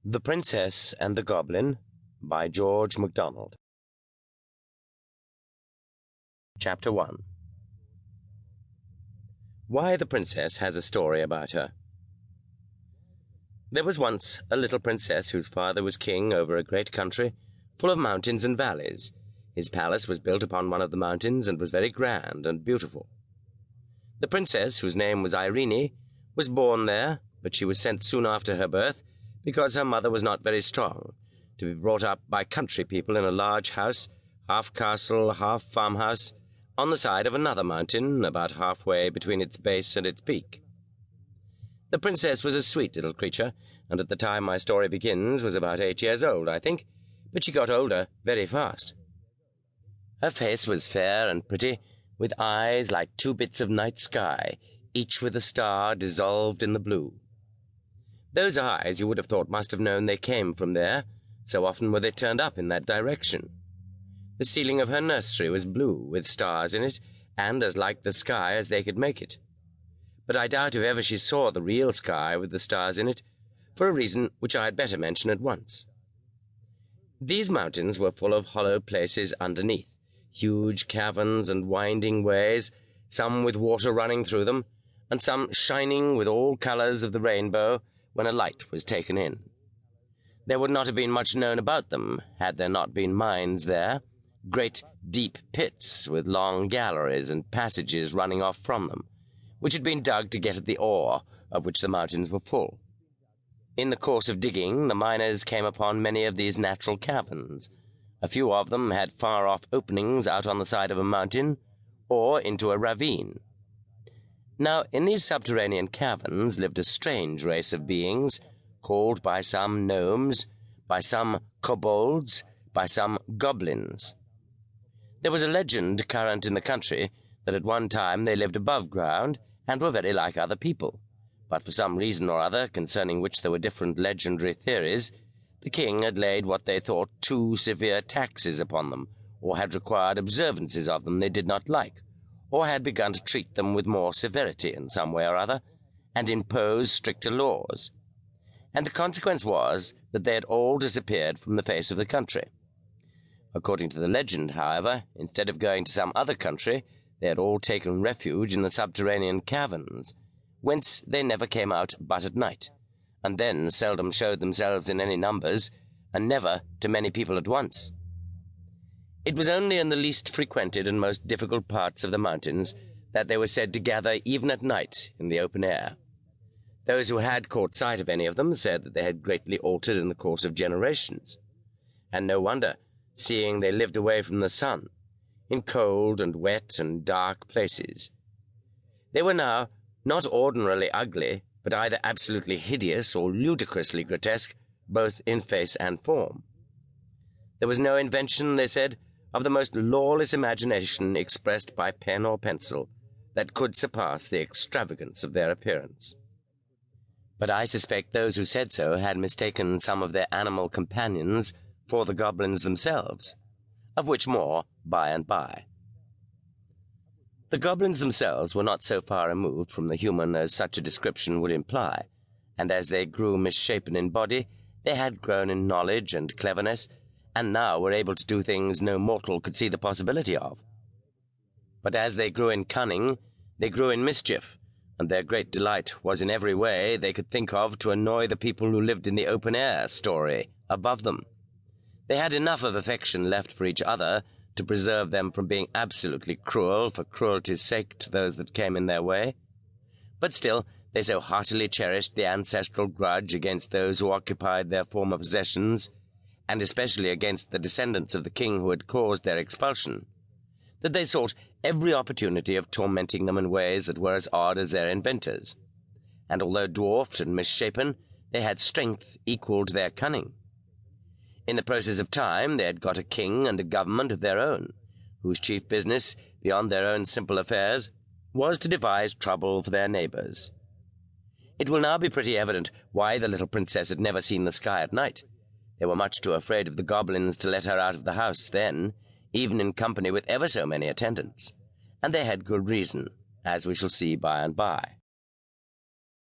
The Princess and the Goblin by George MacDonald. Chapter 1. Why the Princess has a story about her. There was once a little princess whose father was king over a great country, full of mountains and valleys. His palace was built upon one of the mountains and was very grand and beautiful. The princess, whose name was Irene, was born there, but she was sent soon after her birth, because her mother was not very strong, to be brought up by country people in a large house, half castle, half farmhouse, on the side of another mountain, about halfway between its base and its peak. The princess was a sweet little creature, and at the time my story begins was about 8 years old, I think, but she got older very fast. Her face was fair and pretty, with eyes like two bits of night sky, each with a star dissolved in the blue. Those eyes you would have thought must have known they came from there, so often were they turned up in that direction. The ceiling of her nursery was blue, with stars in it, and as like the sky as they could make it. But I doubt if ever she saw the real sky with the stars in it, for a reason which I had better mention at once. These mountains were full of hollow places underneath, huge caverns and winding ways, some with water running through them, and some shining with all colors of the rainbow, when a light was taken in. There would not have been much known about them had there not been mines there, great deep pits with long galleries and passages running off from them, which had been dug to get at the ore of which the mountains were full. In the course of digging, the miners came upon many of these natural caverns. A few of them had far-off openings out on the side of a mountain, or into a ravine. Now, in these subterranean caverns lived a strange race of beings, called by some gnomes, by some kobolds, by some goblins. There was a legend current in the country that at one time they lived above ground and were very like other people, but for some reason or other, concerning which there were different legendary theories, the king had laid what they thought too severe taxes upon them, or had required observances of them they did not like, or had begun to treat them with more severity in some way or other, and impose stricter laws. And the consequence was that they had all disappeared from the face of the country. According to the legend, however, instead of going to some other country, they had all taken refuge in the subterranean caverns, whence they never came out but at night, and then seldom showed themselves in any numbers, and never to many people at once. It was only in the least frequented and most difficult parts of the mountains that they were said to gather even at night in the open air. Those who had caught sight of any of them said that they had greatly altered in the course of generations. And no wonder, seeing they lived away from the sun, in cold and wet and dark places. They were now not ordinarily ugly, but either absolutely hideous or ludicrously grotesque, both in face and form. There was no invention, they said, of the most lawless imagination expressed by pen or pencil that could surpass the extravagance of their appearance. But I suspect those who said so had mistaken some of their animal companions for the goblins themselves, of which more by and by. The goblins themselves were not so far removed from the human as such a description would imply, and as they grew misshapen in body, they had grown in knowledge and cleverness, and now were able to do things no mortal could see the possibility of. But as they grew in cunning, they grew in mischief, and their great delight was in every way they could think of to annoy the people who lived in the open-air story above them. They had enough of affection left for each other to preserve them from being absolutely cruel for cruelty's sake to those that came in their way, but still they so heartily cherished the ancestral grudge against those who occupied their former possessions, and especially against the descendants of the king who had caused their expulsion, that they sought every opportunity of tormenting them in ways that were as odd as their inventors. And although dwarfed and misshapen, they had strength equal to their cunning. In the process of time, they had got a king and a government of their own, whose chief business, beyond their own simple affairs, was to devise trouble for their neighbors. It will now be pretty evident why the little princess had never seen the sky at night. They were much too afraid of the goblins to let her out of the house then, even in company with ever so many attendants, and they had good reason, as we shall see by and by.